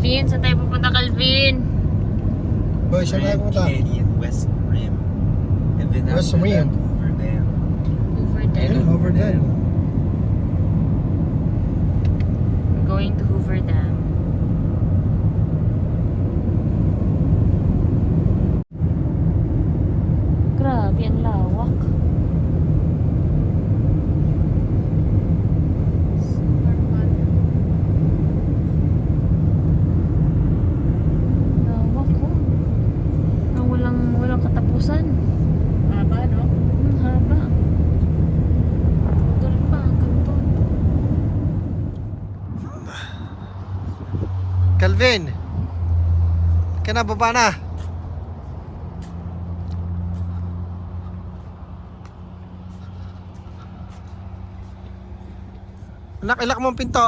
Calvin, saan tayo pupunta, Calvin? Boy, saan tayo pupunta? Canyon, West Rim. And then West after Rim. that, Hoover Dam. Hoover Dam. Ayun, over there. We're going to Hoover Dam. Grabe, ang lawak. Lawak ko. Ang walang katapusan. Haba, no? Ang haba. Doon pa, hanggang doon. Calvin! Baba na. Anak, ilak mo ang pinto.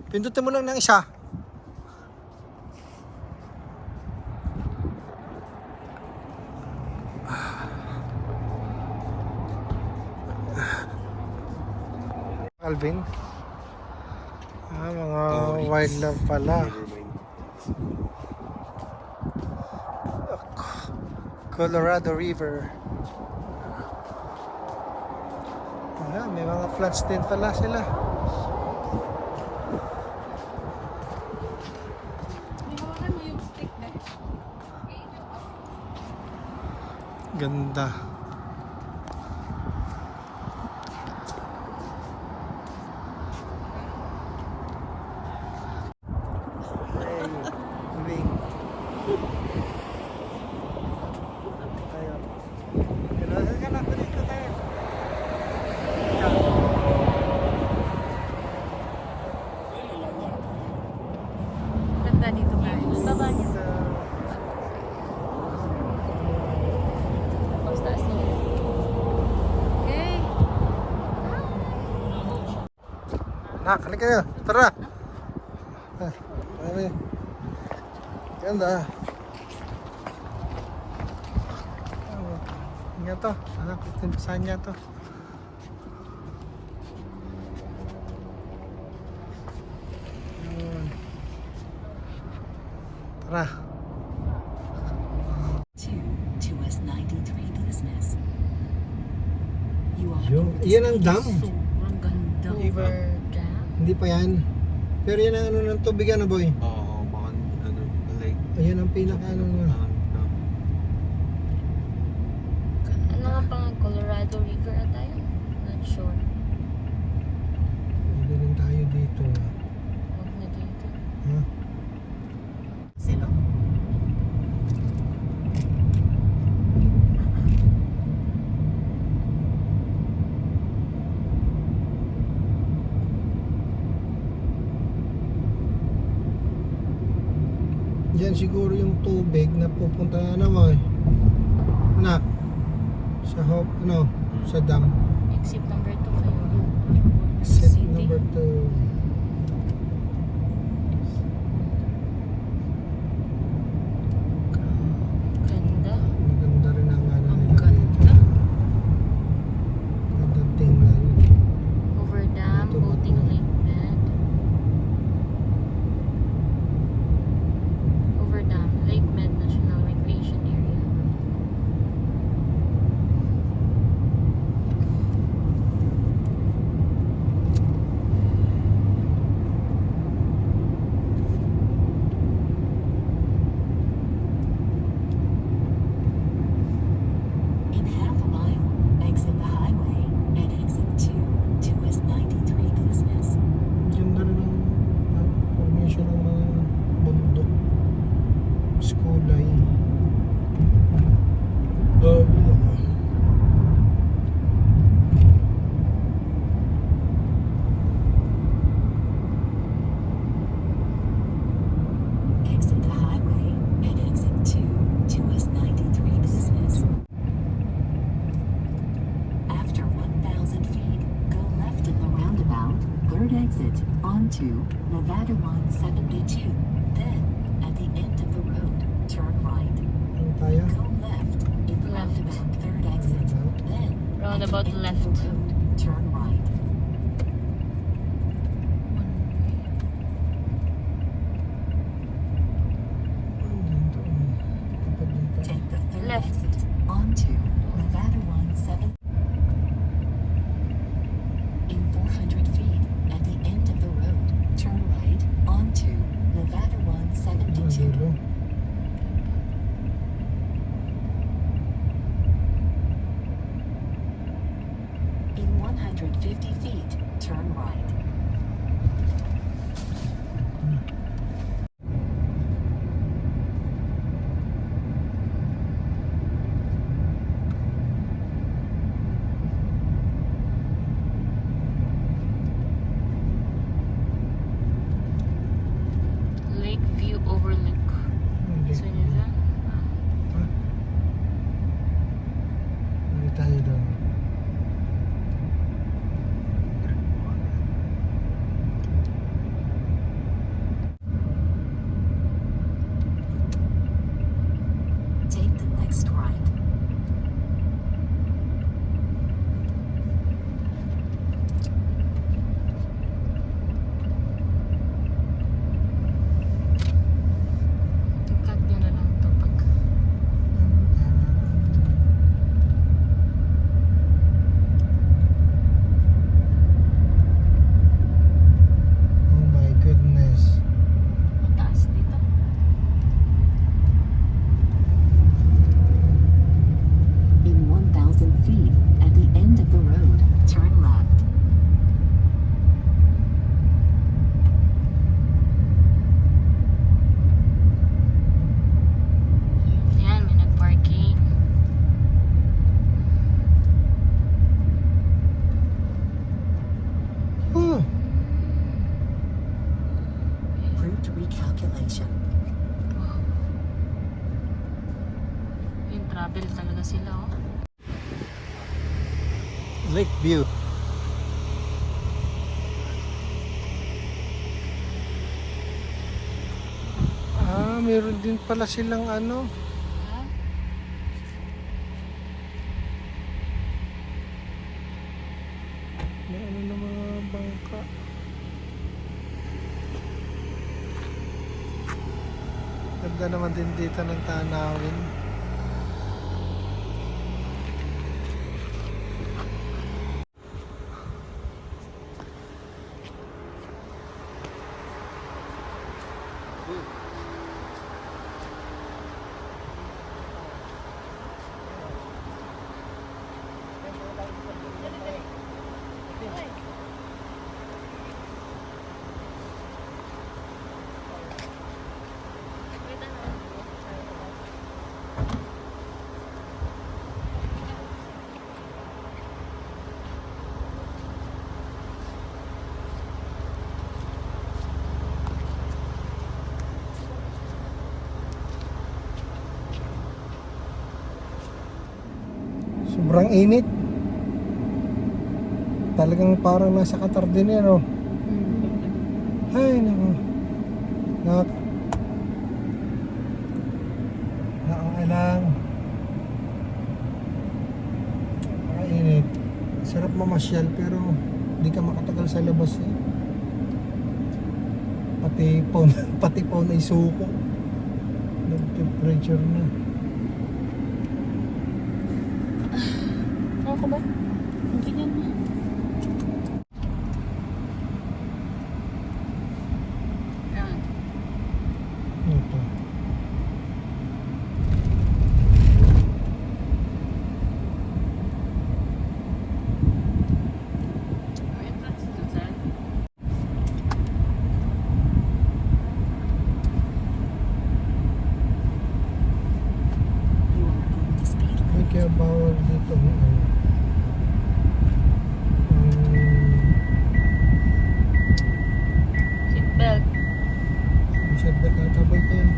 Pindutin mo lang ng isa. Calvin? Mga wildlife pala. Colorado River. Ayan, may mga plants din pala sila. Hawakan mo yung stick na. Ganda. Hey, moving. Tayo. Hello, ka na, balik ko tayo. Ganda dito, guys. Baba niya. Tapos taas niya. Okay. Nak, halika kayo. Tara. Ay, ganda. Nga to. Anak, timpisahan niya to. Yun. Tara. To West 93 business. You are Iyan ang dam. Sobrang ganda. Hoover Dam. Hindi pa yan. Pero yan ang ano ng tubig, ano boy? Oo, baka like, Ayan ang pinaka ano na. Ano nga pang Colorado River ata yun? Not sure. Pwede rin tayo dito. Huwag na dito. Ha? Sino? Diyan siguro yung tubig na pupunta na naman. Anak. Sa Hope, ano? Sa dam. Exit number 2 kayo. Set City. number 2. Ganda. Maganda rin ang ano Ang nila ganda. dito. Gandang tingnan. Hoover Dam, Ito, boating ito. lake bed. Hoover Dam, Lake Med National Recreation Area. in half a mile. Exit the highway and exit 2 to West 93 business. Ganda rin ang formation ng mga bundok. Skulay. Exit the highway and exit 2 to West 93 business. After 1,000 feet, go left in the roundabout, third exit, onto Nevada 172. Then, at the end of the road, turn right. Ano tayo? Go left in the Left. roundabout, third exit. Then, Roundabout at the end left. of the road, turn right. 2. dulo. In 150 feet, turn right. Lakeview Overlook. Hindi. So yun yun. Hindi tayo doon. Take the next right. Cut nyo na lang ito pag... Oh my goodness. Mataas dito. In 1,000 feet, at the end of the road, turn left. Yan, may nag-parking. Oh, Route recalculation. Wow. Yung travel talaga sila, oh. Lakeview. Meron din pala silang ano. Ha? May ano na mga bangka. Ganda naman din dito ng tanawin. Sobrang init. Talagang parang nasa Qatar din yan, oh. Ay, naku. Nakakailang. Nakainit. Sarap mamasyal pero hindi ka makatagal sa labas, eh. Pati phone ay suko. Nag-temperature na. Ako ba? Ang ganyan mo. Yan. Ito. May entrance dito, sir. You are over the speed Ay, limit. kaya bawal dito. Seatbelt. Sabi ka, tabay ko yun.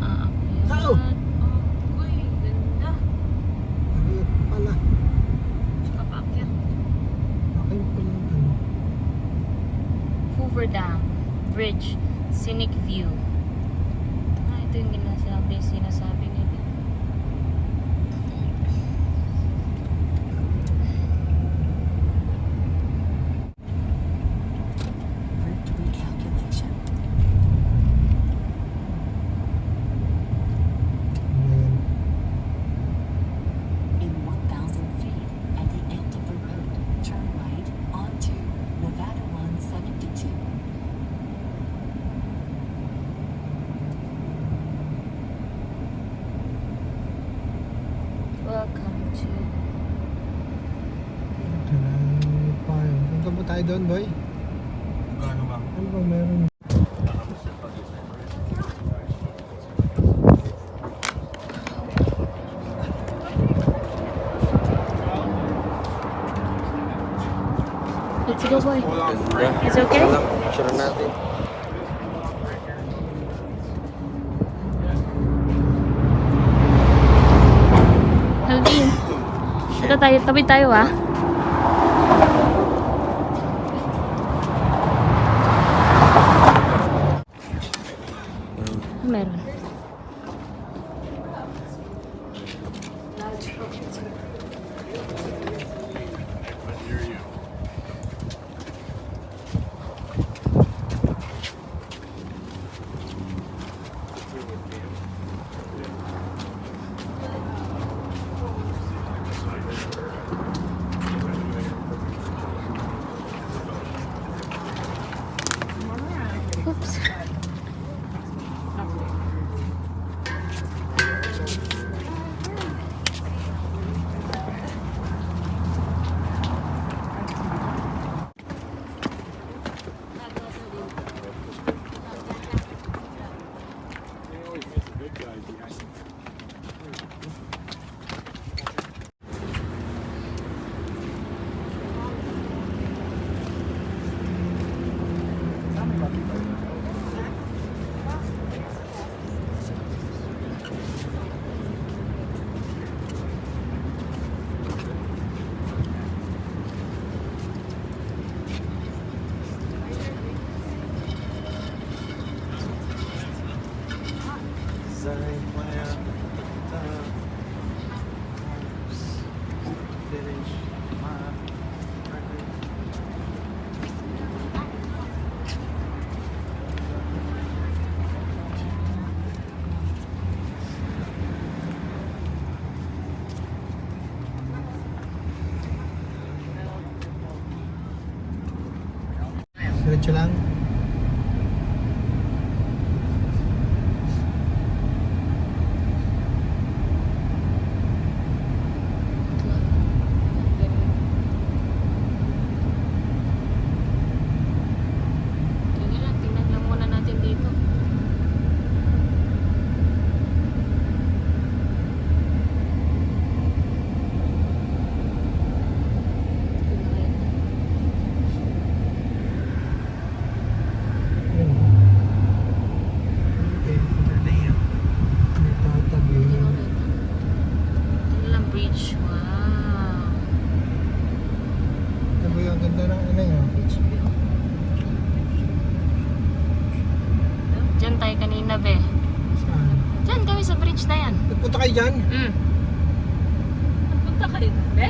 Aakyat. Ow! Uy, ganda. Ayun pala. Tsaka paakyat. Akin pala yung ano. Hoover Dam. Bridge. Scenic View. Ito yung sinasabi nila. Route recalculation. Ito na yung farm. Punta po tayo doon, boy. Gano'n ba? Ano bang meron? Let's go, boy. Ganda. It's okay? Picture natin. Alvin. Ito tayo, tabi tayo ah. Meron. Oops. Finish my record. Diretso lang. Sige lang, tingnan lang muna natin dito. Yun. Okay. Damn. May tatabi. Hindi makita. Ito lang bridge. Wow. Ano ba yung ganda ng ano yun? Beach view. Diyan tayo kanina, be. Saan? Diyan kami sa bridge na yan. Nagpunta kayo dyan? Nagpunta kayo, be?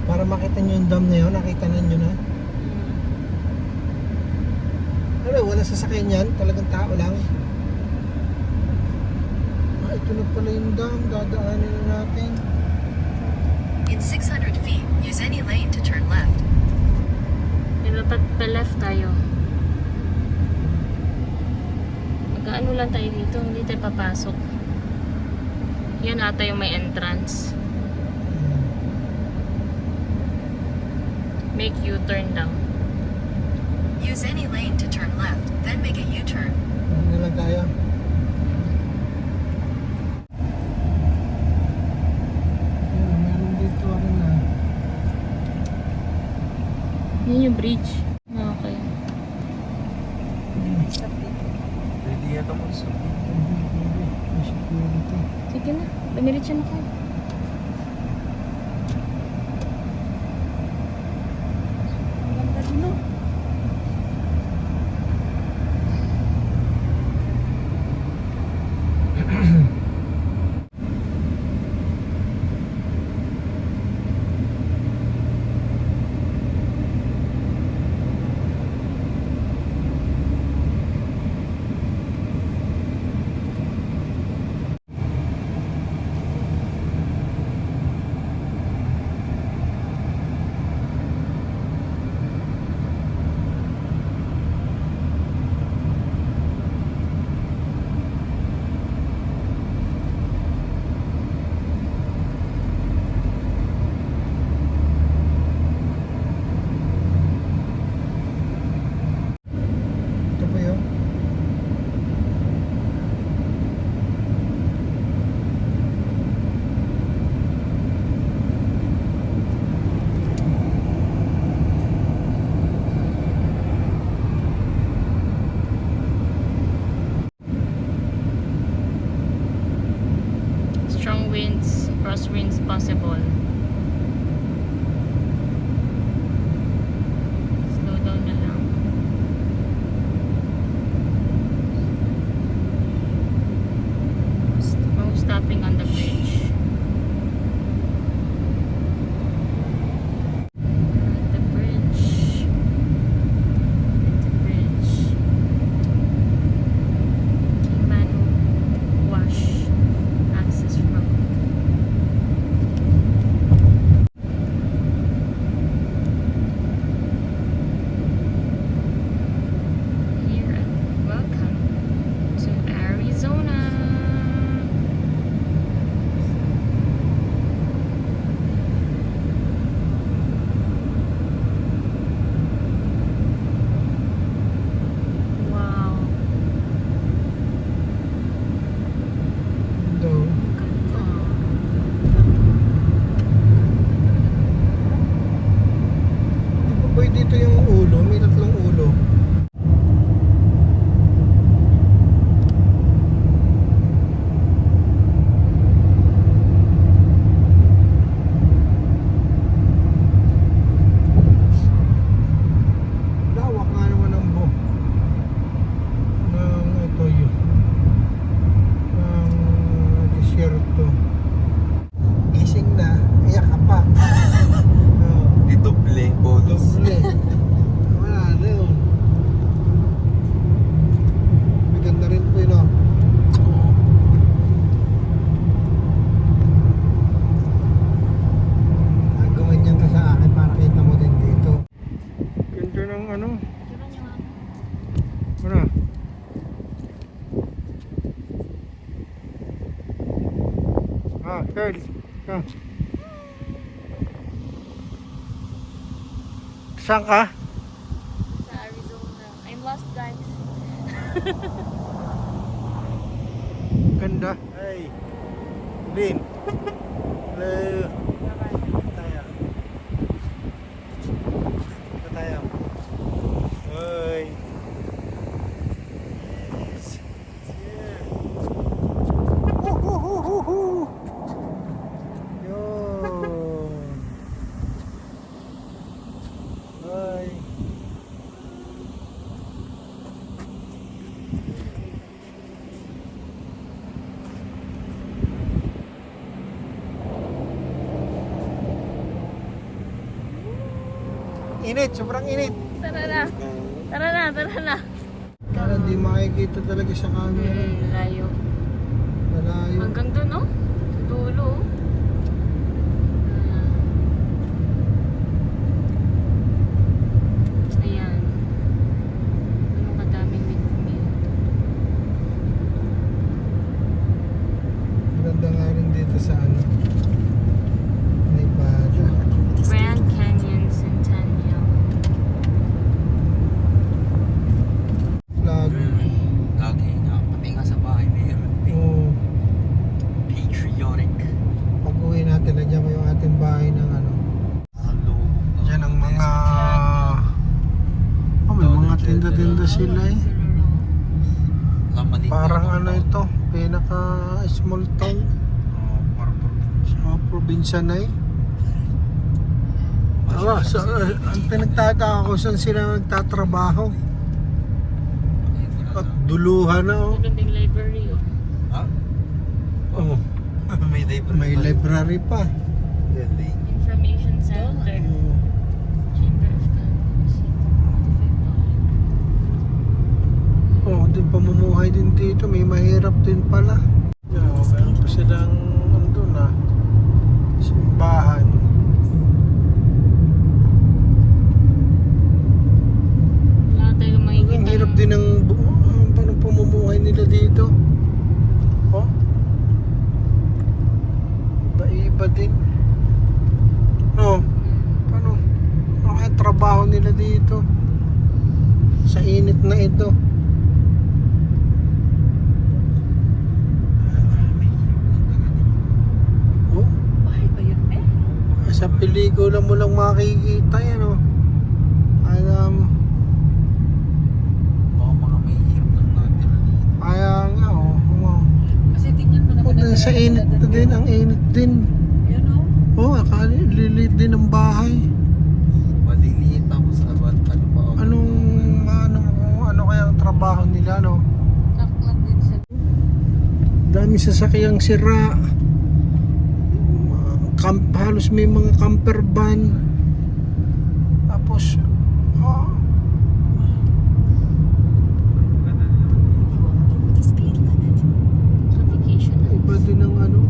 Para makita nyo yung dam na yun, nakita na nyo na. Ano, wala sasakyan yan, talagang tao lang. Ah, ito na pala yung dam, dadaanin na natin. In 600 feet, use any lane to turn left. Dapat pa-left tayo. Mag-ano lang tayo dito, hindi tayo papasok. Yan ata yung may entrance. Make U-turn daw. Use any lane to turn left, then make a U-turn. Ano na lang tayo. Ayun, meron dito rin na. Yan yung bridge. Okay. Ready yata mo sa May security. Sige na, dumiretso na kayo. crosswinds possible. Slow down na lang. No stopping on the bridge. The bridge. The bridge. Kimano Wash Access Road. Here at welcome to Arizona. Wow. Daw. Ganda. Di ba boy dito yung ulo? May tatlong ulo. Lawak nga naman ng ng ito yun. Ng disyerto. Gising na, iyak ka pa. Oh. Di doble bonus. Doble. Wala na yun. Maganda rin po yun, oh. Oo. Gagawin niyan ka sa akin para kita mo din dito. Ganda ng ano. Ano? Girl. Saan ka? Sa Arizona. I'm lost, guys. Ganda. Hey. Lin. Hello. Tayo. Tayo. Hoy. Yes. Yeah. Woohoo. Yun. Hoy. Init, sobrang init. Tara na. Tara na, tara na. Parang di makikita talaga sa camera. Layo. Malayo. Hanggang doon, no? Sa dulo, oh. Ayan. Ano kadaming windmill. Maganda nga rin dito sa ano. Nevada. Grand Canyon Centennial. Flag. Lagi nga. Pati nga sa bahay meron. Oo. Patriotic. Pag uwi natin, nandiyan mo yung ating bahay ng ano. Hello. Diyan ang mga... Oh, may mga tinda-tinda sila eh. Parang ano ito, pinaka small town. Parang probinsya. Mga probinsya na eh. Ang pinagtataka ko saan sila nagtatrabaho. At duluhan na oh. Meron ding library, oh. Ha? Oh, May library. may library pa. Really? Information Center. Oh. Chamber of Commerce. $45. Oh, din pamumuhay din dito, may mahirap din pala. Meron pa silang andun na simbahan. Wala tayong makikita. Ang hirap din ng paano pamumuhay nila dito. Oh. Iba din. No, paano? Ano kaya trabaho nila dito? Sa init na ito. Oh, Bahay ba yun, eh? sa pelikula mo lang makikita yan, oh. Alam, Baka mga may hirap lang natin. kaya nga, oh. Kasi tingnan mo naman Ano ang sa init na din, ang init din. Yun o. Oh, akala lilit din ang bahay. Maliliit tapos ano pa ako. Ano kaya ang trabaho nila, no? Naklat din sa Dami sasakyang sira. Halos may mga camper van. Tapos, oh, You are over the speed limit. Vacation na. iba din ang ano.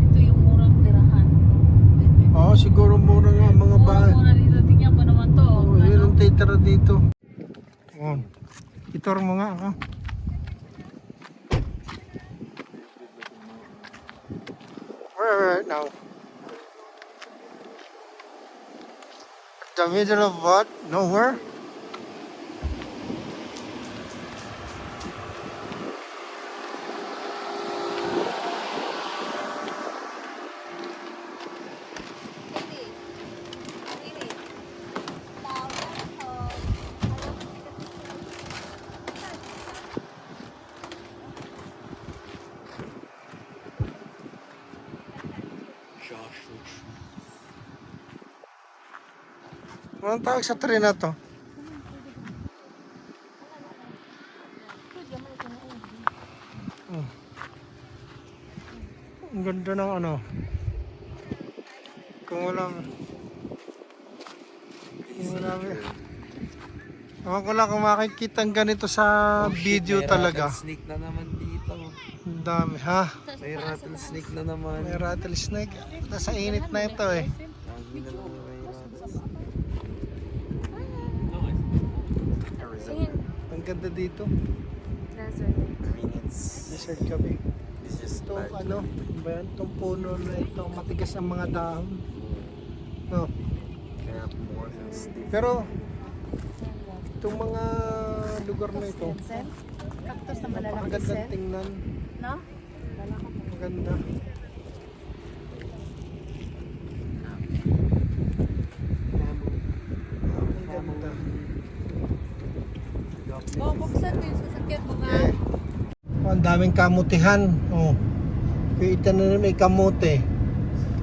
Ito yung murang tirahan. Oh, siguro mura nga ang mga bahay. Mura dito. Tingnan mo naman to. Oh, yun ang titira dito. Oh, itor mo nga ako. Where are we right now? The middle of what? Nowhere? Anong tawag sa train na to? Oh. Ang ganda ng ano. Kung wala Ewan ko lang kung makikita ang ganito sa video talaga. Snake na naman dito. Ang dami ha. May rattlesnake na naman. May rattlesnake. Nasa init na ito eh. Lagi na naman may rattlesnake. Ang ganda dito. Minutes. Desert kami. This is Ito bad. ano, ba yan? Itong puno na ito, matigas ang mga dahon. No. Kaya more than stiff. Pero itong mga lugar na ito, Cactus na malalaki napakagandang sen. tingnan. No? Maganda. Ang ganda. Oh, buksan mo yung sasakyan mo nga. Eh, oh, ang daming kamutihan. Oh. Kaya ito na may kamote.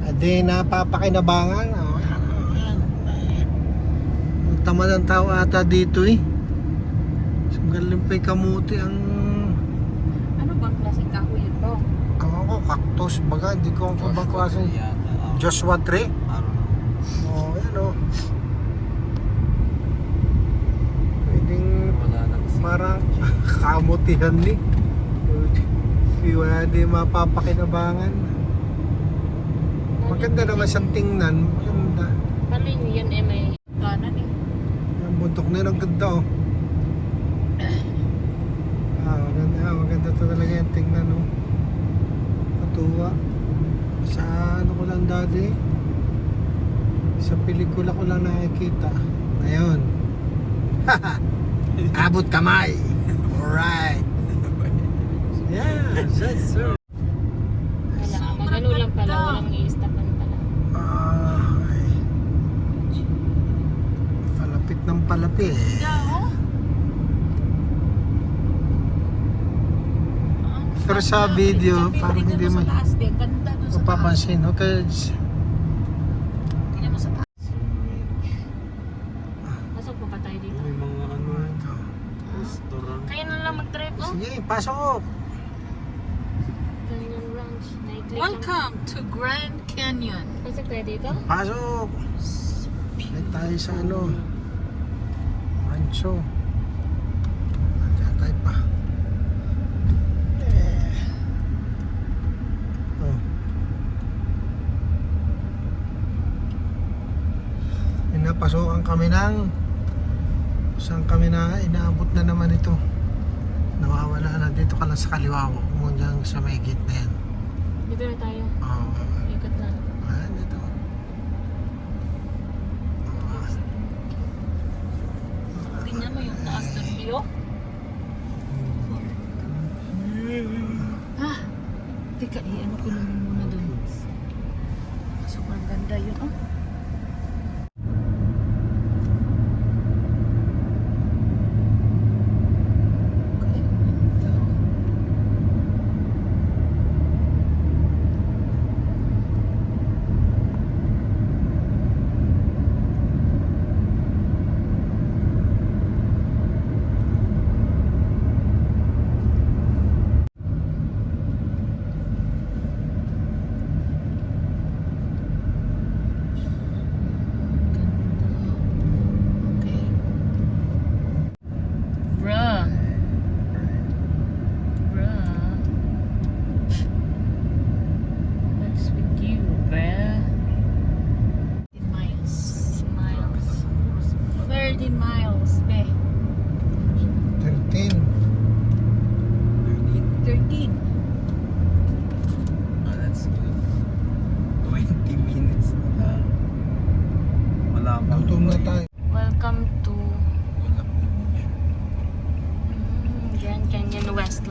Adi napapakinabangan. Oh, yan, oh, yan. Ang tamad ang tao ata dito eh. Galing pa yung kamote ang Ano bang klaseng kahoy ito? ako cactus baga hindi ko ang ibang klase. Joshua tree. Oh, yan oh. Pwedeng Wala nang marang kamutihan ni. Wala di mapapakinabangan. Maganda naman siyang tingnan. Maganda. Paling yan eh may Kanan eh. Yung bundok na yun, ang ganda oh. Maganda to talaga yung tingnan oh. Matuwa. Sa ano ko lang dati, sa pelikula ko lang nakikita. Ngayon. Abot kamay. Alright. Yeah, that's sir. wala. Magano lang pala, walang i-stopan pala. Ay. Palapit ng palapit. oh. Pero sa video, parang hindi mo Taas, be. Ganda doon sa taas. mapapansin. Okay. Tingnan mo sa taas. Pasok pa pa tayo dito. May mga ano, Ito. restaurant. Kaya na lang mag-drive oh. Sige, pasok. Canyon Ranch. Nightlife lang. Welcome to Grand Canyon. Pasok tayo dito. Pasok. Balik tayo sa ano. Rancho. Nandiyan tayo pa. Oh. Inapasokan kami ng saan kami na inaabot na naman ito. Nawawala na dito ka lang sa kaliwa mo dyan sa may gate na yan. Dito na tayo. Oh. Ikot na. Ayan ito. Tingnan mo yung taas ng view. Ah, teka, ano ko lang muna doon. Sobrang ganda yun, oh. Kasi ganda, oh.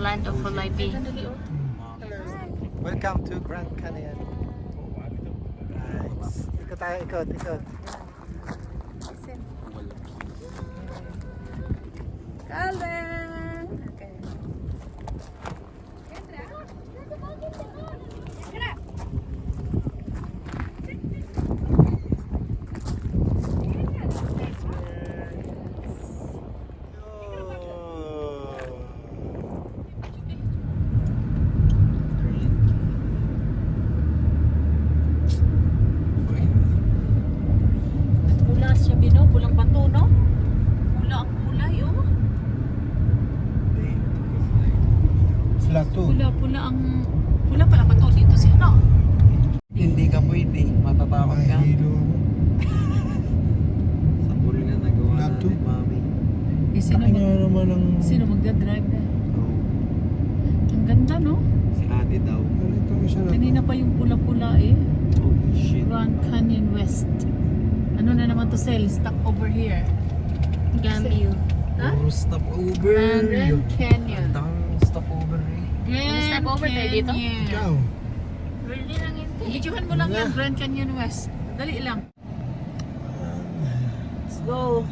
land of Olive. Welcome to Grand Canyon. Nice. Ikot tayo, ikot. Calvin! Okay. Pula siya, Bino. Pulang bato, no? Pula ang kulay, oh. Plato. Pula ang... Pula pala bato dito siya, no? Hindi ka pwede. Matatakot ka. Mahilo ako. Sa pool na nagawa Lato. natin, mami. Eh, Kanya naman ang... sino magdadrive na? Oh, Ang ganda, no? si ate daw. Ganito mo siya na Kanina pa yung pula-pula, eh. Holy shit. Grand Canyon West. Ano na naman to sell? Stop over here. Gambio. Ha? Puro stop over. Grand Canyon. Dang stop over eh. Grand Stop over tayo dito? Canyon. Ikaw. Really lang hindi. Videohan mo lang Yeah. yan, Grand Canyon West. Dali lang. Let's go.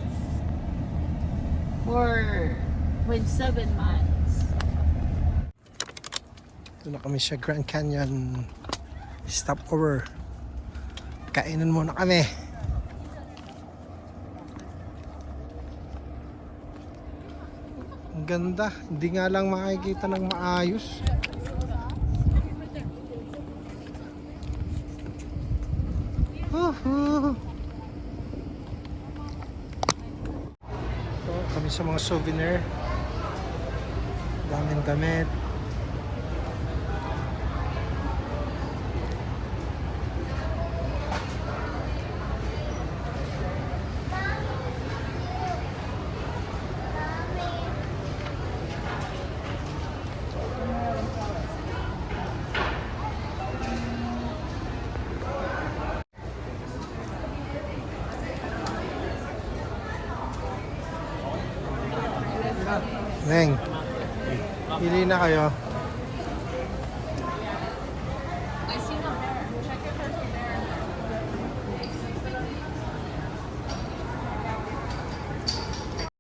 4.7 miles. Ito na kami sa Grand Canyon. Stop over. Kainan muna kami. Ang ganda. Hindi nga lang makikita ng maayos. So, kami sa mga souvenir. Daming damit. Neng, pili na kayo.